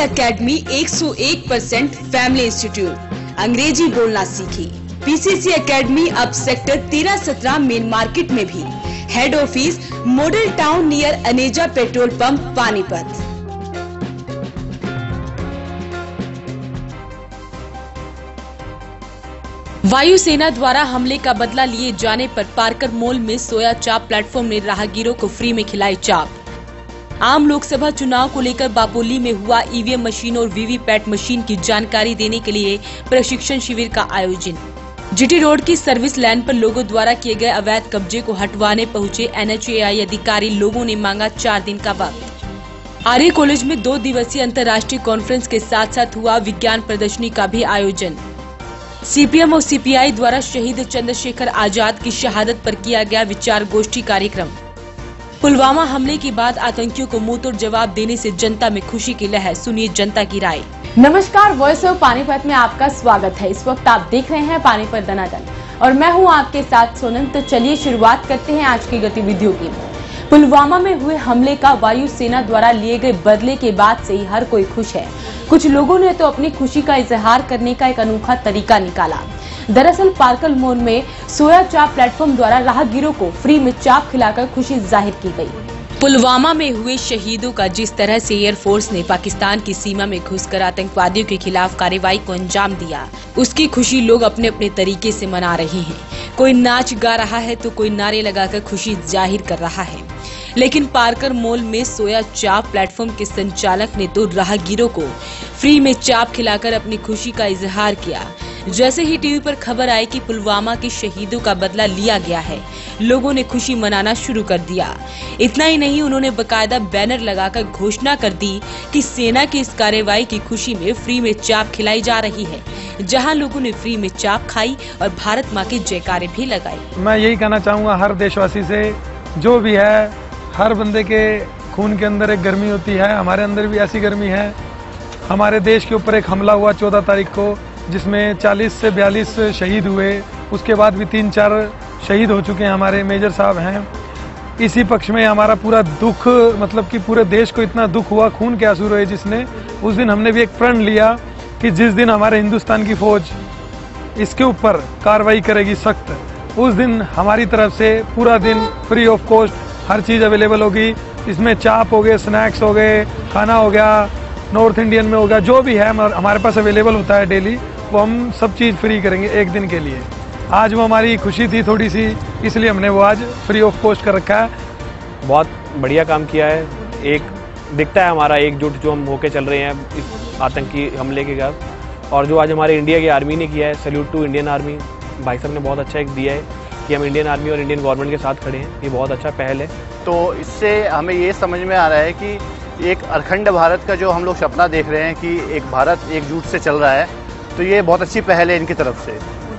Academy 101% family institute. अंग्रेजी बोलना सीखी। पीसीसी एकेडमी अब सेक्टर 13-17 मेन मार्केट में भी। Head office model town near Aneja petrol pump Panipat. वायुसेना द्वारा हमले का बदला लिए जाने पर पार्कर मॉल में सोया चाप प्लेटफॉर्म ने राहगीरों को फ्री में खिलाई चाप। आम लोकसभा चुनाव को लेकर बापोली में हुआ ईवीएम मशीन और वीवीपैट मशीन की जानकारी देने के लिए प्रशिक्षण शिविर का आयोजन। जीटी रोड की सर्विस लाइन पर लोगों द्वारा किए गए अवैध कब्जे को हटवाने पहुंचे एनएचएआई अधिकारी। लोगों ने मांगा 4 दिन का वक्त। आर्य कॉलेज में 2 दिवसीय अंतर्राष्ट्रीय कॉन्फ्रेंस के साथ साथ हुआ विज्ञान प्रदर्शनी का भी आयोजन। सीपीएम और सीपीआई द्वारा शहीद चंद्रशेखर आजाद की शहादत पर किया गया विचार गोष्ठी कार्यक्रम। पुलवामा हमले के बाद आतंकियों को मुंहतोड़ जवाब देने से जनता में खुशी की लहर। सुनिए जनता की राय। नमस्कार, वॉइस ऑफ पानीपत में आपका स्वागत है। इस वक्त आप देख रहे हैं पानीपत दनादन और मैं हूं आपके साथ सोनम। तो चलिए शुरुआत करते हैं आज की गतिविधियों की। पुलवामा में हुए हमले का वायुसेना द्वारा लिए गए बदले के बाद से ही हर कोई खुश है। कुछ लोगों ने तो अपनी खुशी का इजहार करने का एक अनोखा तरीका निकाला। दरअसल पार्कर मॉल में सोया चाप प्लेटफॉर्म द्वारा राहगीरों को फ्री में चाप खिलाकर खुशी जाहिर की गई। पुलवामा में हुए शहीदों का जिस तरह से एयरफोर्स ने पाकिस्तान की सीमा में घुसकर आतंकवादियों के खिलाफ कार्रवाई को अंजाम दिया, उसकी खुशी लोग अपने अपने तरीके से मना रहे हैं। कोई नाच गा रहा है तो कोई नारे लगाकर खुशी जाहिर कर रहा है। लेकिन पार्कर मॉल में सोया चाप प्लेटफॉर्म के संचालक ने तो राहगीरों को फ्री में चाप खिलाकर अपनी खुशी का इजहार किया। जैसे ही टीवी पर खबर आई कि पुलवामा के शहीदों का बदला लिया गया है, लोगों ने खुशी मनाना शुरू कर दिया। इतना ही नहीं, उन्होंने बकायदा बैनर लगाकर घोषणा कर दी कि सेना की इस कार्रवाई की खुशी में फ्री में चाप खिलाई जा रही है। जहां लोगों ने फ्री में चाप खाई और भारत माँ के जयकारे भी लगाए। मैं यही कहना चाहूँगा हर देशवासी से, जो भी है, हर बंदे के खून के अंदर एक गर्मी होती है। हमारे अंदर भी ऐसी गर्मी है। हमारे देश के ऊपर एक हमला हुआ 14 तारीख को, जिसमें 40 से 42 शहीद हुए। उसके बाद भी 3-4 शहीद हो चुके हैं, हमारे मेजर साहब हैं। इसी पक्ष में हमारा पूरा दुख, मतलब कि पूरे देश को इतना दुख हुआ, खून के आंसू रोए जिसने। उस दिन हमने भी एक प्रण लिया कि जिस दिन हमारे हिंदुस्तान की फौज इसके ऊपर कार्रवाई करेगी सख्त, उस दिन हमारी तरफ से पूरा दिन free of cost her cheese available होगी। इसमें चाप हो गए, स्नैक्स हो गए, खाना हो गया, नॉर्थ इंडियन में हो गया, जो भी है हमारे पास अवेलेबल होता है डेली, वो हम सब चीज़ फ्री करेंगे एक दिन के लिए। आज वो हमारी खुशी थी थोड़ी सी, इसलिए हमने वो आज फ्री ऑफ कॉस्ट कर रखा है। बहुत बढ़िया काम किया है। एक दिखता है हमारा एकजुट जो हम होके चल रहे हैं इस आतंकी हमले के बाद। और जो आज हमारे इंडिया की आर्मी ने किया है, सैल्यूट टू इंडियन आर्मी। भाई साहब ने बहुत अच्छा एक दिया है कि हम इंडियन आर्मी और इंडियन गवर्नमेंट के साथ खड़े हैं। ये बहुत अच्छा पहल है। तो इससे हमें ये समझ में आ रहा है कि एक अखंड भारत का जो हम लोग सपना देख रहे हैं कि एक भारत एकजुट से चल रहा है, तो ये बहुत अच्छी पहल है इनकी तरफ से।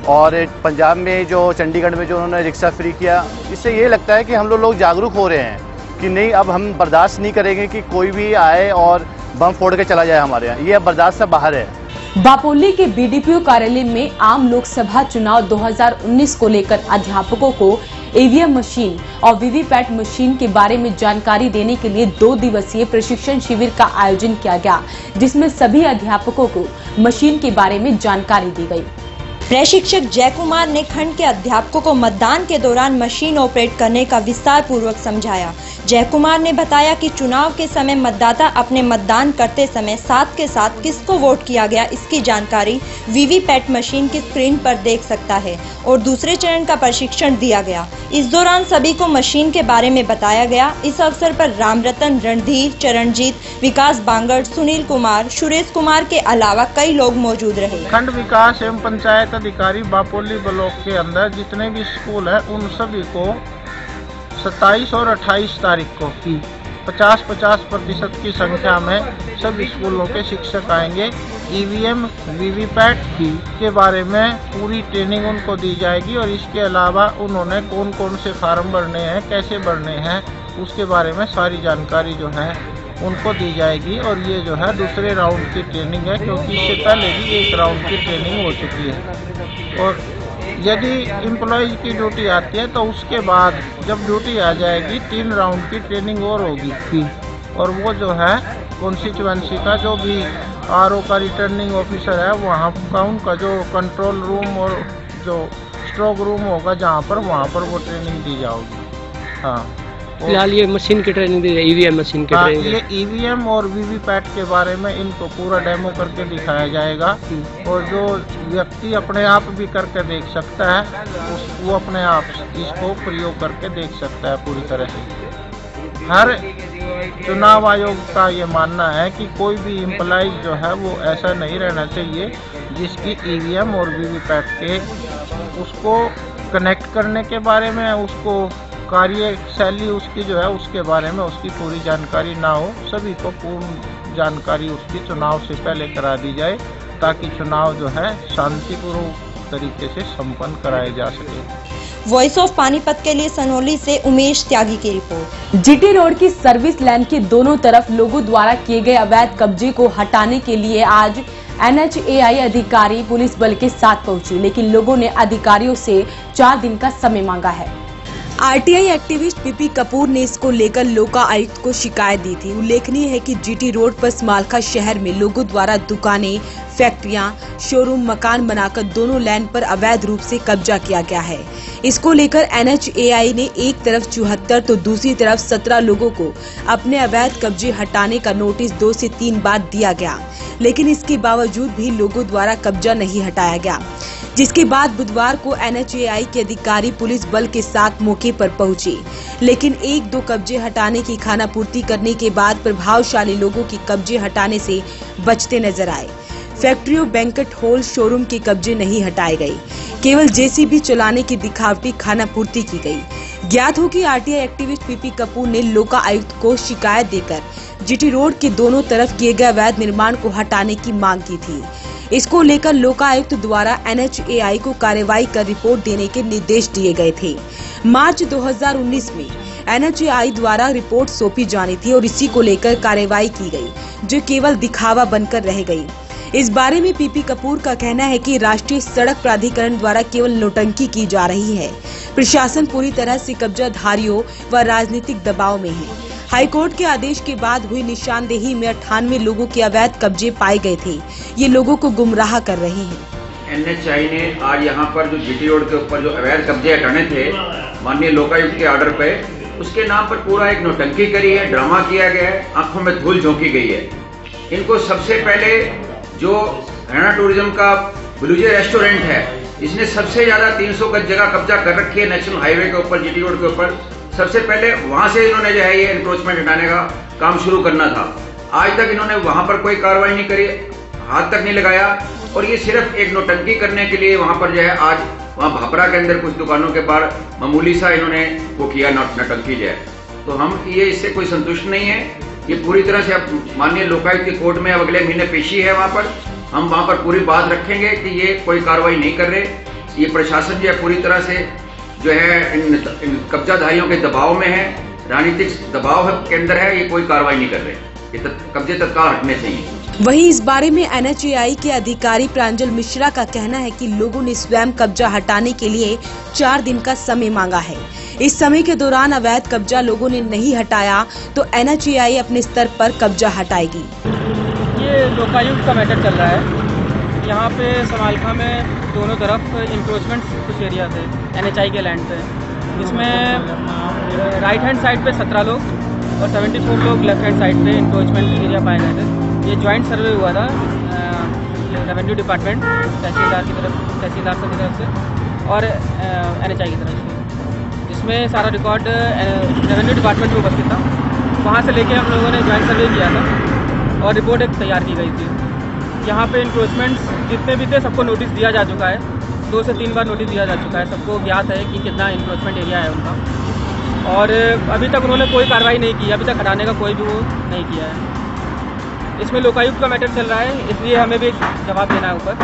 और पंजाब में जो चंडीगढ़ में जो उन्होंने रिक्शा फ्री किया, इससे ये लगता है कि हम लोग जागरूक हो रहे हैं कि नहीं, अब हम बर्दाश्त नहीं करेंगे कि कोई भी आए और बम फोड़ के चला जाए हमारे यहाँ। ये अब बर्दाश्त से बाहर है। बापोली के बीडीपीओ कार्यालय में आम लोकसभा चुनाव 2019 को लेकर अध्यापकों को ईवीएम मशीन और वीवीपैट मशीन के बारे में जानकारी देने के लिए 2 दिवसीय प्रशिक्षण शिविर का आयोजन किया गया, जिसमें सभी अध्यापकों को मशीन के बारे में जानकारी दी गई। प्रशिक्षक जयकुमार ने खंड के अध्यापकों को मतदान के दौरान मशीन ऑपरेट करने का विस्तार पूर्वक समझाया। जयकुमार ने बताया कि चुनाव के समय मतदाता अपने मतदान करते समय साथ के साथ किसको वोट किया गया, इसकी जानकारी वीवीपैट मशीन की स्क्रीन पर देख सकता है और दूसरे चरण का प्रशिक्षण दिया गया। इस दौरान सभी को मशीन के बारे में बताया गया। इस अवसर पर रामरतन, रणधीर, चरणजीत, विकास बांगड़, सुनील कुमार, सुरेश कुमार के अलावा कई लोग मौजूद रहे। खंड विकास एवं पंचायत अधिकारी बापोली ब्लॉक के अंदर जितने भी स्कूल है, उन सभी को 27 और 28 तारीख को 50-50% की संख्या में सभी स्कूलों के शिक्षक आएंगे। ईवीएम वीवीपैट के बारे में पूरी ट्रेनिंग उनको दी जाएगी और इसके अलावा उन्होंने कौन कौन से फार्म भरने हैं, कैसे भरने हैं, उसके बारे में सारी जानकारी जो है उनको दी जाएगी। और ये जो है दूसरे राउंड की ट्रेनिंग है, क्योंकि इससे पहले भी 1 राउंड की ट्रेनिंग हो चुकी है। और यदि एम्प्लॉयज की ड्यूटी आती है तो उसके बाद जब ड्यूटी आ जाएगी 3 राउंड की ट्रेनिंग और होगी। और वो जो है कॉन्स्टिट्यूएंसी का जो भी आरओ का रिटर्निंग ऑफिसर है वहाँ का उनका जो कंट्रोल रूम और जो स्ट्रोक रूम होगा जहाँ पर वहाँ पर वो ट्रेनिंग दी जाएगी। हाँ, फिलहाल ये मशीन की ट्रेनिंग दी जाए, ईवीएम मशीन की ट्रेनिंग। ये ईवीएम और वीवीपैट के बारे में इनको पूरा डेमो करके दिखाया जाएगा और जो व्यक्ति अपने आप भी करके देख सकता है वो अपने आप इसको प्रयोग करके देख सकता है पूरी तरह से। हर चुनाव आयोग का ये मानना है कि कोई भी एम्प्लॉय जो है वो ऐसा नहीं रहना चाहिए जिसकी ईवीएम और वीवीपैट के उसको कनेक्ट करने के बारे में, उसको कार्यशैली उसकी जो है उसके बारे में उसकी पूरी जानकारी ना हो। सभी को पूर्ण जानकारी उसकी चुनाव से पहले करा दी जाए ताकि चुनाव जो है शांतिपूर्वक तरीके से संपन्न कराए जा सके। वॉइस ऑफ पानीपत के लिए सनोली से उमेश त्यागी की रिपोर्ट। जीटी रोड की सर्विस लाइन के दोनों तरफ लोगों द्वारा किए गए अवैध कब्जे को हटाने के लिए आज NHAI अधिकारी पुलिस बल के साथ पहुंचे, लेकिन लोगों ने अधिकारियों से 4 दिन का समय मांगा है। आरटीआई एक्टिविस्ट पीपी कपूर ने इसको लेकर लोका आयुक्त को शिकायत दी थी। उल्लेखनीय है कि जीटी रोड पर समालखा शहर में लोगों द्वारा दुकानें, फैक्ट्रियां, शोरूम, मकान बनाकर दोनों लैंड पर अवैध रूप से कब्जा किया गया है। इसको लेकर NHAI ने एक तरफ 74 तो दूसरी तरफ 17 लोगों को अपने अवैध कब्जे हटाने का नोटिस 2 से 3 बार दिया गया, लेकिन इसके बावजूद भी लोगों द्वारा कब्जा नहीं हटाया गया। जिसके बाद बुधवार को NHAI के अधिकारी पुलिस बल के साथ मौके पर पहुंचे, लेकिन 1-2 कब्जे हटाने की खानापूर्ति करने के बाद प्रभावशाली लोगों की कब्जे हटाने से बचते नजर आए। फैक्ट्रियों, बैंकेट हॉल, शोरूम के कब्जे नहीं हटाए गए, केवल जेसीबी चलाने की दिखावटी खानापूर्ति की गई। ज्ञात हो कि आरटीआई एक्टिविस्ट पीपी कपूर ने लोका आयुक्त को शिकायत देकर जीटी रोड के दोनों तरफ किए गए अवैध निर्माण को हटाने की मांग की थी। इसको लेकर लोका आयुक्त द्वारा NHAI को कार्रवाई कर रिपोर्ट देने के निर्देश दिए गए थे। मार्च 2019 में NHAI द्वारा रिपोर्ट सौंपी जानी थी और इसी को लेकर कार्रवाई की गई, जो केवल दिखावा बनकर रह गई। इस बारे में पीपी कपूर का कहना है कि राष्ट्रीय सड़क प्राधिकरण द्वारा केवल नौटंकी की जा रही है। प्रशासन पूरी तरह से कब्जाधारियों व राजनीतिक दबाव में है। हाईकोर्ट के आदेश के बाद हुई निशानदेही में 98 लोगों के अवैध कब्जे पाए गए थे। ये लोगों को गुमराह कर रहे हैं। NHAI ने आज यहाँ पर जो जीटी रोड के ऊपर जो अवैध कब्जे हटाने थे माननीय लोकायुक्त के ऑर्डर पे, उसके नाम पर पूरा एक नौटंकी करी है, ड्रामा किया गया है, आंखों में धूल झोंकी गई है। इनको सबसे पहले जो हरियाणा टूरिज्म का ब्लूजे रेस्टोरेंट है, इसने सबसे ज्यादा 300 गज जगह कब्जा कर रखी है नेशनल हाईवे के ऊपर, जीटी रोड के ऊपर। सबसे पहले वहां से इन्होंने जो है ये एनक्रोचमेंट हटाने का काम शुरू करना था। आज तक इन्होंने वहां पर कोई कार्रवाई नहीं करी, हाथ तक नहीं लगाया, और ये सिर्फ एक नौटंकी करने के लिए वहां पर जो है आज वहां भापरा के अंदर कुछ दुकानों के बाहर मामूली सा इन्होंने वो किया नौटंकी जो है। तो हम ये इससे कोई संतुष्ट नहीं है। ये पूरी तरह से अब माननीय लोकायुक्त की कोर्ट में अब अगले महीने पेशी है, वहां पर हम वहां पर पूरी बात रखेंगे कि ये कोई कार्रवाई नहीं कर रहे। ये प्रशासन जो है पूरी तरह से जो है इन कब्जाधारियों के दबाव में है, राजनीतिक दबाव के अंदर है, ये कोई कार्रवाई नहीं कर रहे। ये कब्जे तत्काल हटने चाहिए। वहीं इस बारे में NHAI के अधिकारी प्रांजल मिश्रा का कहना है कि लोगों ने स्वयं कब्जा हटाने के लिए 4 दिन का समय मांगा है। इस समय के दौरान अवैध कब्जा लोगों ने नहीं हटाया तो NHAI अपने स्तर पर कब्जा हटाएगी। ये लोकायुक्त का मैटर चल रहा है। यहाँ पे समालखा में दोनों तरफ इंक्रोचमेंट कुछ एरिया थे NHAI के लैंड पे। इसमें राइट हैंड साइड पे 17 लोग और 74 लोग लेफ्ट हैंड साइड पे इंक्रोचमेंट एरिया पाए गए थे। ये ज्वाइंट सर्वे हुआ था रेवेन्यू डिपार्टमेंट, तहसीलदार की तरफ से और NHAI की तरफ से। इसमें सारा रिकॉर्ड रेवेन्यू डिपार्टमेंट में उपस्थित था। वहाँ से लेके हम लोगों ने ज्वाइंट सर्वे किया था और रिपोर्ट एक तैयार की गई थी। यहाँ पे इंक्रोचमेंट्स जितने भी थे सबको नोटिस दिया जा चुका है, 2 से 3 बार नोटिस दिया जा चुका है। सबको ज्ञात है कि कितना इंक्रोचमेंट एरिया है उनका, और अभी तक उन्होंने कोई कार्रवाई नहीं की, अभी तक हटाने का कोई भी वो नहीं किया है। इसमें लोकायुक्त का मैटर चल रहा है, इसलिए हमें भी जवाब देना है ऊपर।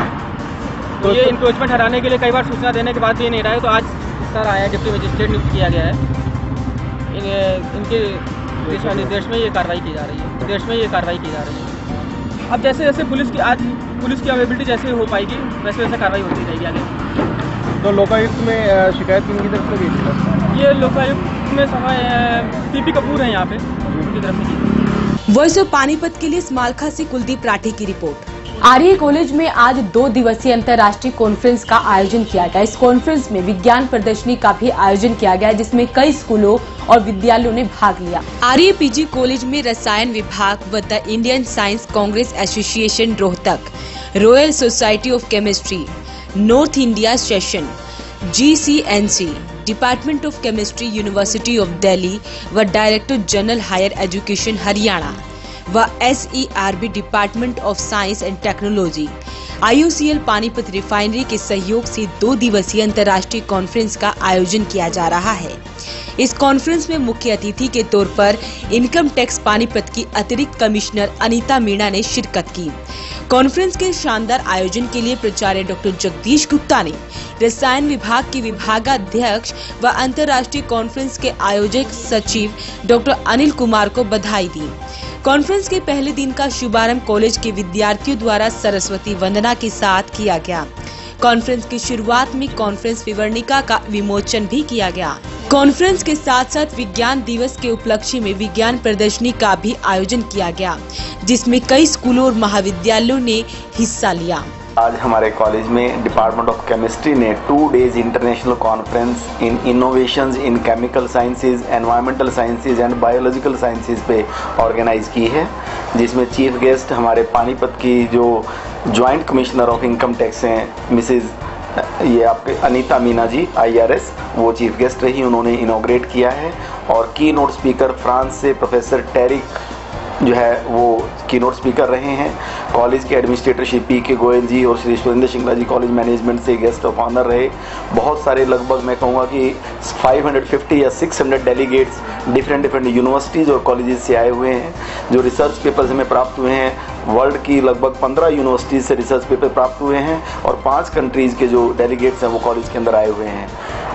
तो ये इंक्रोचमेंट हटाने के लिए कई बार सूचना देने के बाद भी ये नहीं रहा है, तो आज सर आया है, डिप्टी मजिस्ट्रेट नियुक्त किया गया है। इनके दिशा निर्देश में ये कार्रवाई की जा रही है। अब जैसे जैसे पुलिस की अवेलेबिलिटी जैसे हो पाएगी वैसे वैसे कार्रवाई होती रहेगी आगे। तो लोकायुक्त में शिकायत किनकी तरफ से की? ये लोकायुक्त में समय पीपी कपूर है यहाँ पे, उनकी तरफ से की। वॉइस ऑफ पानीपत के लिए स्मालखा से कुलदीप राठी की रिपोर्ट। आर्य कॉलेज में आज 2 दिवसीय अंतर्राष्ट्रीय कॉन्फ्रेंस का आयोजन किया गया। इस कॉन्फ्रेंस में विज्ञान प्रदर्शनी का भी आयोजन किया गया, जिसमें कई स्कूलों और विद्यालयों ने भाग लिया। आर्य पीजी कॉलेज में रसायन विभाग व the Indian Science Congress Association Rohtak, Royal Society of Chemistry, North India session, GCNC, department of chemistry, university of Delhi व director general higher education Haryana व SERB department of science and technology, IOCL Panipat refinery के सहयोग से 2 दिवसीय अंतर्राष्ट्रीय कॉन्फ्रेंस का आयोजन किया जा रहा है। इस कॉन्फ्रेंस में मुख्य अतिथि के तौर पर इनकम टैक्स पानीपत की अतिरिक्त कमिश्नर अनीता मीणा ने शिरकत की। कॉन्फ्रेंस के शानदार आयोजन के लिए प्राचार्य डॉक्टर जगदीश गुप्ता ने रसायन विभाग के विभागाध्यक्ष व अंतर्राष्ट्रीय कॉन्फ्रेंस के आयोजक सचिव डॉक्टर अनिल कुमार को बधाई दी। कॉन्फ्रेंस के पहले दिन का शुभारंभ कॉलेज के विद्यार्थियों द्वारा सरस्वती वंदना के साथ किया गया। कॉन्फ्रेंस की शुरुआत में कॉन्फ्रेंस विवरणिका का विमोचन भी किया गया। कॉन्फ्रेंस के साथ साथ विज्ञान दिवस के उपलक्ष्य में विज्ञान प्रदर्शनी का भी आयोजन किया गया, जिसमें कई स्कूलों और महाविद्यालयों ने हिस्सा लिया। आज हमारे कॉलेज में डिपार्टमेंट ऑफ केमिस्ट्री ने 2 days international conference in innovations in chemical sciences, environmental sciences and biological sciences पे ऑर्गेनाइज की है, जिसमें चीफ गेस्ट हमारे पानीपत की जो joint commissioner of income tax हैं मिसेज ये आपके अनीता मीना जी IRS, वो चीफ गेस्ट रही, उन्होंने इनॉग्रेट किया है। और की नोट स्पीकर फ्रांस से प्रोफेसर टेरिक जो है वो कीनोट स्पीकर रहे हैं। कॉलेज के एडमिनिस्ट्रेटर श्री PK गोयल जी और श्री सुरेंद्र शिंगला जी कॉलेज मैनेजमेंट से गेस्ट ऑफ ऑनर रहे। बहुत सारे, लगभग मैं कहूँगा कि 550 या 600 डेलीगेट्स डिफरेंट यूनिवर्सिटीज़ और कॉलेजेस से आए हुए हैं। जो रिसर्च पेपर्स हमें प्राप्त हुए हैं, वर्ल्ड की लगभग 15 यूनिवर्सिटीज़ से रिसर्च पेपर प्राप्त हुए हैं और 5 कंट्रीज़ के जो डेलीगेट्स हैं वो कॉलेज के अंदर आए हुए हैं।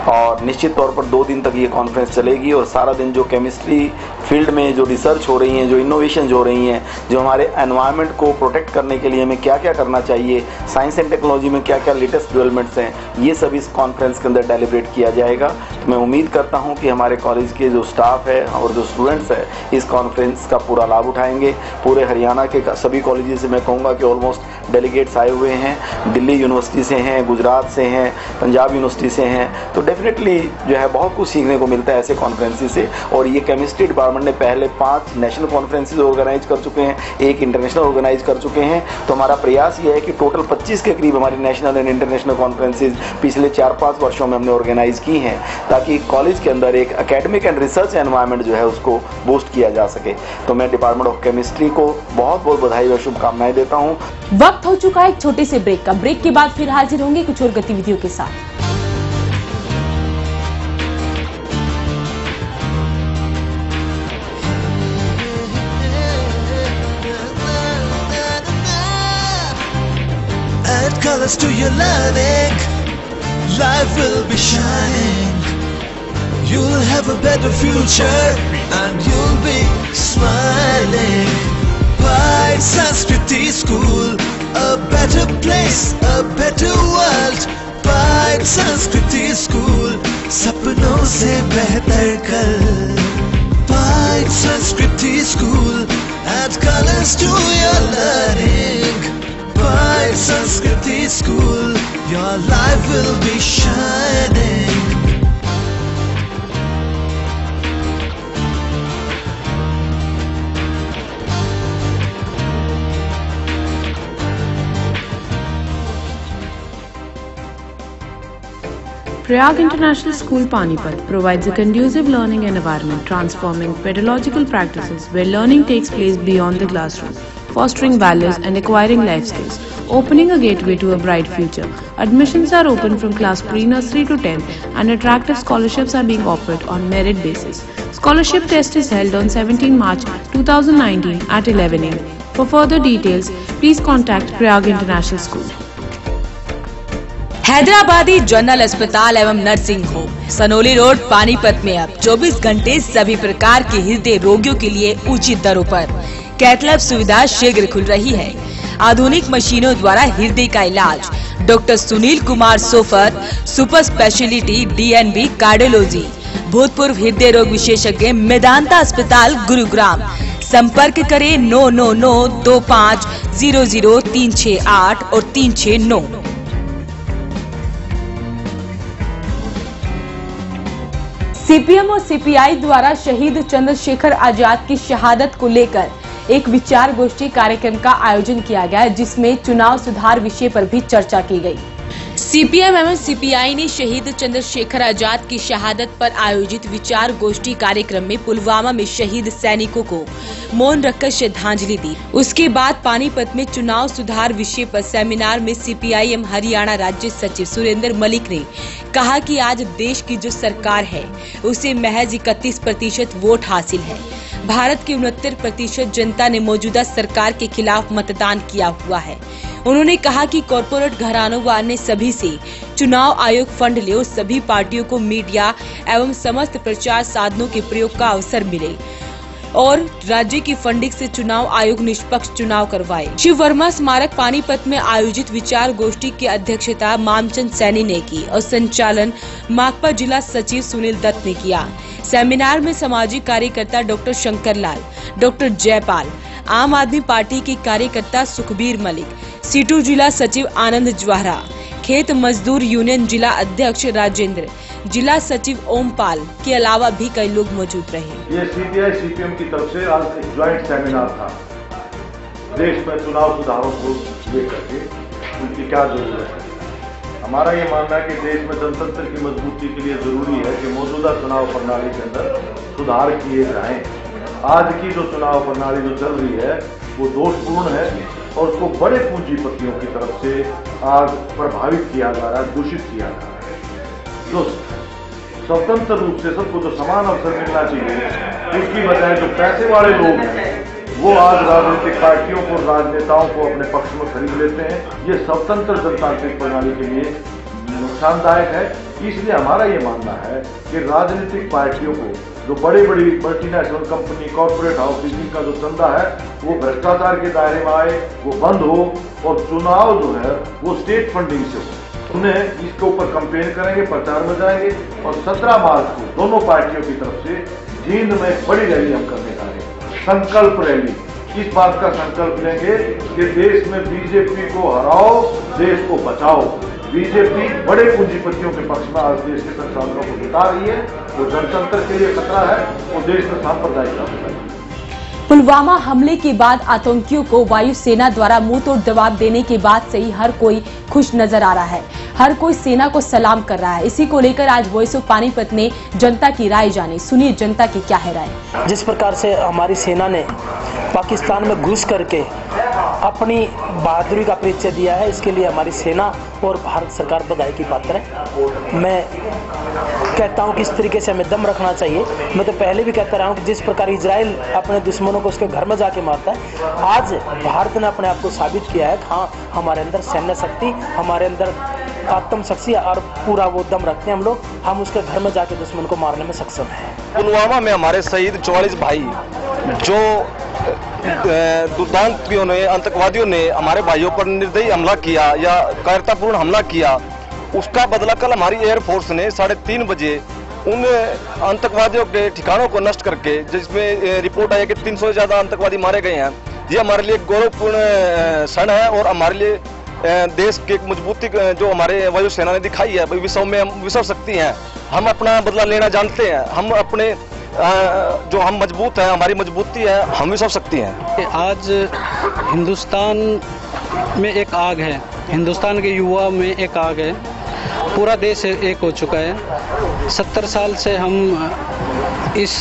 और निश्चित तौर पर 2 दिन तक ये कॉन्फ्रेंस चलेगी और सारा दिन जो केमिस्ट्री फील्ड में जो रिसर्च हो रही हैं, जो इनोवेशन हो रही हैं, जो हमारे एनवायरनमेंट को प्रोटेक्ट करने के लिए हमें क्या क्या करना चाहिए, साइंस एंड टेक्नोलॉजी में क्या क्या लेटेस्ट डेवलपमेंट्स हैं, ये सब इस कॉन्फ्रेंस के अंदर डेलिब्रेट किया जाएगा। तो मैं उम्मीद करता हूँ कि हमारे कॉलेज के जो स्टाफ है और जो स्टूडेंट्स है इस कॉन्फ्रेंस का पूरा लाभ उठाएंगे। पूरे हरियाणा के सभी कॉलेजेस से मैं कहूँगा कि ऑलमोस्ट डेलीगेट्स आए हुए हैं। दिल्ली यूनिवर्सिटी से हैं, गुजरात से हैं, पंजाब यूनिवर्सिटी से हैं। तो डेफिनेटली जो है बहुत कुछ सीखने को मिलता है ऐसे कॉन्फ्रेंसेस से। और ये केमिस्ट्री डिपार्टमेंट ने पहले 5 नेशनल कॉन्फ्रेंसेस ऑर्गेनाइज कर चुके हैं, 1 इंटरनेशनल ऑर्गेनाइज कर चुके हैं। तो हमारा प्रयास ये है कि टोटल 25 के करीब हमारी नेशनल एंड इंटरनेशनल कॉन्फ्रेंसेस पिछले 4-5 वर्षों में हमने ऑर्गेनाइज की हैं, ताकि कॉलेज के अंदर एक एकेडमिक एंड रिसर्च एनवायरनमेंट जो है उसको बूस्ट किया जा सके। तो मैं डिपार्टमेंट ऑफ केमिस्ट्री को बहुत बहुत बधाई और शुभकामनाएं देता हूँ। वक्त हो चुका है एक छोटे से ब्रेक का। ब्रेक के बाद फिर हाजिर होंगे कुछ और गतिविधियों के साथ। Add colors to your learning, life will be shining. You'll have a better future and you'll be smiling. By Sanskriti School, a better place, a better world. By Sanskriti School, सपनों से बेहतर कल. By Sanskriti School, add colors to your learning. By Sanskriti School, your life will be shining. Prayag International School Panipat provides a conducive learning environment, transforming pedagogical practices where learning takes place beyond the classroom, fostering values and acquiring life skills, opening a gateway to a bright future. Admissions are open from class pre-nursery to 10th and attractive scholarships are being offered on merit basis. Scholarship test is held on 17 March 2019 at 11 am. For further details, please contact Prayag International School. Hyderabadi general अस्पताल एवं nursing home Sanauli road Panipat में अब 24 घंटे सभी प्रकार के हृदय रोगियों के लिए उचित दरों पर कैथलैब सुविधा शीघ्र खुल रही है। आधुनिक मशीनों द्वारा हृदय का इलाज। Doctor Sunil Kumar so far, super speciality DNB cardiology, भूतपूर्व हृदय रोग विशेषज्ञ, मेदांता अस्पताल गुरुग्राम, संपर्क करें 9992500368 और 369। सीपीएम और सीपीआई द्वारा शहीद चंद्रशेखर आजाद की शहादत को लेकर एक विचार गोष्ठी कार्यक्रम का आयोजन किया गया, जिसमें चुनाव सुधार विषय पर भी चर्चा की गई। सीपीएम एवं सीपीआई ने शहीद चंद्रशेखर आजाद की शहादत पर आयोजित विचार गोष्ठी कार्यक्रम में पुलवामा में शहीद सैनिकों को मौन रखकर श्रद्धांजलि दी। उसके बाद पानीपत में चुनाव सुधार विषय पर सेमिनार में सीपीआईएम हरियाणा राज्य सचिव सुरेंद्र मलिक ने कहा कि आज देश की जो सरकार है उसे महज 31% वोट हासिल है। भारत की 69% जनता ने मौजूदा सरकार के खिलाफ मतदान किया हुआ है। उन्होंने कहा कि कॉरपोरेट घरानों व अन्य सभी से चुनाव आयोग फंड ले और सभी पार्टियों को मीडिया एवं समस्त प्रचार साधनों के प्रयोग का अवसर मिले और राज्य की फंडिंग से चुनाव आयोग निष्पक्ष चुनाव करवाए। शिव वर्मा स्मारक पानीपत में आयोजित विचार गोष्ठी की अध्यक्षता मामचंद सैनी ने की और संचालन माकपा जिला सचिव सुनील दत्त ने किया। सेमिनार में सामाजिक कार्यकर्ता डॉक्टर शंकर लाल, डॉक्टर जयपाल, आम आदमी पार्टी के कार्यकर्ता सुखबीर मलिक, सीटू जिला सचिव आनंद ज्वारा, खेत मजदूर यूनियन जिला अध्यक्ष राजेंद्र, जिला सचिव ओमपाल के अलावा भी कई लोग मौजूद रहे। ये सीपीआई सीपीएम की तरफ से आज एक ज्वाइंट सेमिनार था। देश में चुनाव सुधारों को लेकर के उनकी क्या जरूरत है। हमारा ये मानना है कि देश में जनतंत्र की मजबूती के लिए जरूरी है कि मौजूदा चुनाव प्रणाली के अंदर सुधार किए जाएं। आज की जो चुनाव प्रणाली जो चल रही है वो दोषपूर्ण है और उसको बड़े पूंजीपतियों की तरफ से आज प्रभावित किया जा रहा है, दूषित किया जा रहा है। जो स्वतंत्र रूप से सबको जो समान अवसर मिलना चाहिए, उसकी बजाय जो पैसे वाले लोग हैं वो आज राजनीतिक पार्टियों को, राजनेताओं को अपने पक्ष में खरीद लेते हैं। ये स्वतंत्र जनतांत्रिक प्रणाली के लिए नुकसानदायक है। इसलिए हमारा ये मानना है कि राजनीतिक पार्टियों को जो बड़ी बड़ी मल्टीनेशनल कंपनी, कॉर्पोरेट हाउस, जिनका जो चंदा है वो भ्रष्टाचार के दायरे में आए, वो बंद हो और चुनाव जो है वो स्टेट फंडिंग से हो। उन्हें इसके ऊपर कंपेन करेंगे, प्रचार में जाएंगे और 17 मार्च को दोनों पार्टियों की तरफ से जींद में एक बड़ी रैली हम करने जा रहे हैं, संकल्प रैली। इस बात का संकल्प लेंगे कि देश में बीजेपी को हराओ, देश को बचाओ। बीजेपी बड़े पूंजीपतियों के पक्ष में आज देश के संसाधनों को जुटा रही है, वो जनतंत्र के लिए खतरा है, वो देश में सांप्रदायिकता है। पुलवामा हमले के बाद आतंकियों को वायुसेना द्वारा मुंहतोड़ जवाब देने के बाद से ही हर कोई खुश नजर आ रहा है। हर कोई सेना को सलाम कर रहा है। इसी को लेकर आज वॉइस ऑफ पानीपत ने जनता की राय जानी। सुनिए जनता की क्या है राय। जिस प्रकार से हमारी सेना ने पाकिस्तान में घुस करके अपनी बहादुरी का परिचय दिया है, इसके लिए हमारी सेना और भारत सरकार बधाई की पात्र है। मैं कहता हूं कि इस तरीके से हमें दम रखना चाहिए। मैं तो पहले भी कहता रहा हूं कि जिस प्रकार इजराइल अपने दुश्मनों को उसके घर में जाके मारता है, आज भारत ने अपने आप को साबित किया है। हाँ, हमारे अंदर सैन्य शक्ति, हमारे अंदर आत्म शक्ति और पूरा वो दम रखते हैं हम उसके घर में जाके दुश्मन को मारने में सक्षम है। पुलवामा में हमारे शहीद 44 भाई जो दुर्दांतियों ने, आतंकवादियों ने हमारे भाइयों पर निर्दयी हमला किया या कायरतापूर्ण हमला किया, उसका बदला कल हमारी एयरफोर्स ने 3:30 बजे उन आतंकवादियों के ठिकानों को नष्ट करके, जिसमें रिपोर्ट आई है कि 300 से ज्यादा आतंकवादी मारे गए हैं। ये हमारे लिए गौरवपूर्ण क्षण है और हमारे लिए देश की मजबूती जो हमारे वायुसेना ने दिखाई है, विश्व में हम विश्व शक्ति हैं। हम अपना बदला लेना जानते हैं। हम अपने जो हम मजबूत हैं, हमारी मजबूती है, हम विश्व शक्ति हैं। आज हिंदुस्तान में एक आग है, हिंदुस्तान के युवा में एक आग है। पूरा देश एक हो चुका है। 70 साल से हम इस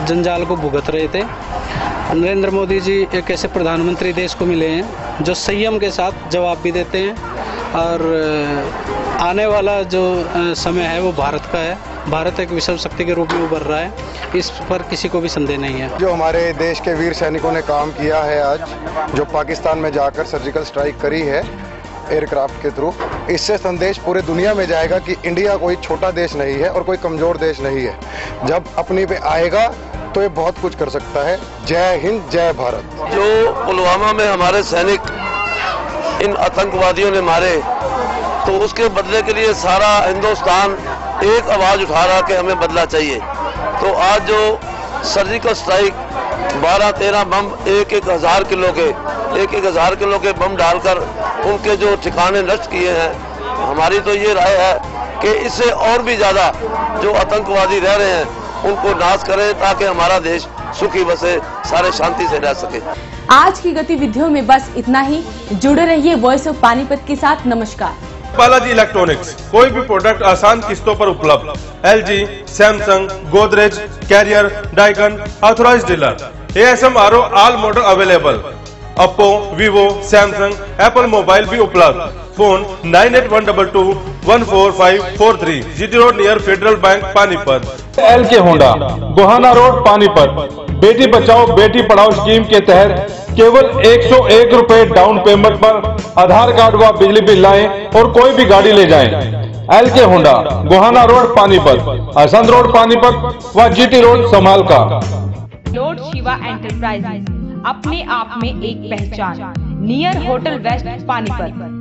जंजाल को भुगत रहे थे। नरेंद्र मोदी जी एक ऐसे प्रधानमंत्री देश को मिले हैं जो संयम के साथ जवाब भी देते हैं और आने वाला जो समय है वो भारत का है। भारत एक विश्व शक्ति के रूप में उभर रहा है, इस पर किसी को भी संदेह नहीं है। जो हमारे देश के वीर सैनिकों ने काम किया है आज, जो पाकिस्तान में जाकर सर्जिकल स्ट्राइक करी है एयरक्राफ्ट के थ्रू, इससे संदेश पूरे दुनिया में जाएगा कि इंडिया कोई छोटा देश नहीं है और कोई कमजोर देश नहीं है। जब अपने पे आएगा तो ये बहुत कुछ कर सकता है। जय हिंद, जय भारत। जो पुलवामा में हमारे सैनिक इन आतंकवादियों ने मारे, तो उसके बदले के लिए सारा हिंदुस्तान एक आवाज उठा रहा कि हमें बदला चाहिए। तो आज जो सर्जिकल स्ट्राइक 12-13 बम एक हजार किलो के बम डालकर उनके जो ठिकाने नष्ट किए हैं। हमारी तो ये राय है कि इससे और भी ज्यादा जो आतंकवादी रह रहे हैं उनको नाश करें ताकि हमारा देश सुखी बसे, सारे शांति से रह सके। आज की गतिविधियों में बस इतना ही। जुड़े रहिए वॉइस ऑफ पानीपत के साथ। नमस्कार। बालाजी इलेक्ट्रॉनिक्स, कोई भी प्रोडक्ट आसान किस्तों पर उपलब्ध। LG, Samsung, Godrej, Carrier, Daikin, authorise dealer. ASM RO all model available. Oppo, Vivo, Samsung, Apple mobile भी उपलब्ध। Phone 9812214543, GT road near Federal Bank Panipat. LK Honda, Gohana road Panipat. बेटी बचाओ बेटी पढ़ाओ स्कीम के तहत केवल 101 रुपए डाउन पेमेंट पर आधार कार्ड व बिजली बिल लाएं और कोई भी गाड़ी ले जाएं। LK Honda, Gohana road Panipat, हसंद रोड पानीपत व GT road Samalkha. Lord Shiva enterprises, अपने आप में एक पहचान, नियर होटल वेस्ट पानीपत।